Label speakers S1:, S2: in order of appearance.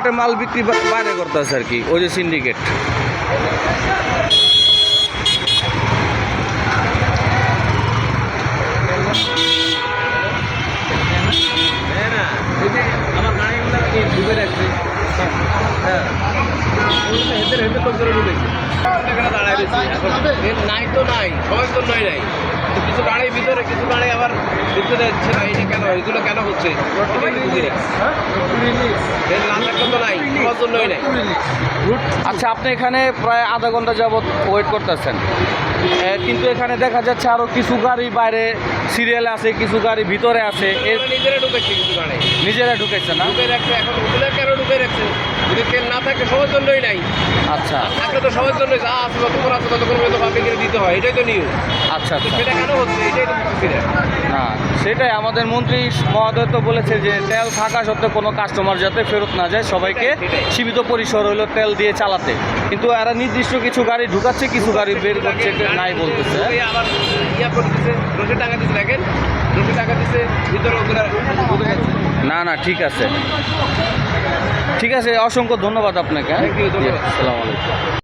S1: সিন্ডিকেটে মাল বিক্রি বাইরে করতেছে আর কি, ওই যে সিন্ডিকেট।
S2: আমার গাড়িগুলো ডুবে রাখছে, নাই তো নাই, সবার জন্যই নাই। কিছু গাড়ির ভিতরে, কিছু গাড়ি আবার ভিতরে যাচ্ছে না। এটা কেন, এগুলো কেন হচ্ছে? তো নাই, সবার জন্যই নাই।
S1: আচ্ছা, আপনি এখানে প্রায় আধা ঘন্টা যাবত ওয়েট করতেছেন, কিন্তু এখানে দেখা যাচ্ছে আরও কিছু গাড়ি বাইরে সিরিয়ালে আছে, কিছু গাড়ি ভিতরে আছে। এর
S2: নিজেরা ঢুকেছে, কিছু গাড়ি
S1: নিজেরা ঢুকেছে না?
S2: ঢুকে রাখছে। এখন ওগুলো কেন ঢুকে রাখছে? যদি তেল না থাকে সবার জন্যই নাই।
S1: আচ্ছা
S2: থাকলে তো সবার জন্যই যা আছে, যতক্ষণ আছে ততক্ষণ পর্যন্ত পাবলিকের দিতে হয়, এটাই তো নিয়ম।
S1: আচ্ছা আচ্ছা।
S2: সেটা কেন হচ্ছে, এটাই তো বুঝছি না।
S1: না, সেটাই আমাদের মন্ত্রী মহোদয় তো বলেছে যে তেল থাকা সত্ত্বেও কোনো কাস্টমার যাতে ফেরত না যায়, সবাইকে সীমিত পরিসর হলো তেল দিয়ে চালাতে। কিন্তু এরা নির্দিষ্ট কিছু গাড়ি ঢুকাচ্ছে, কিছু গাড়ি বের করছে নাই বলতেছে।
S2: আবার ইয়া করে দিচ্ছে, রোডে টাকা দিচ্ছে, দেখেন রোডে টাকা দিচ্ছে, ভিতরে ওগুলো ঢুকে গেছে।
S1: না না, ঠিক আছে ঠিক আছে, অসংখ্য ধন্যবাদ আপনাকে।
S2: Thank you, ধন্যবাদ।
S1: আসসালামু আলাইকুম।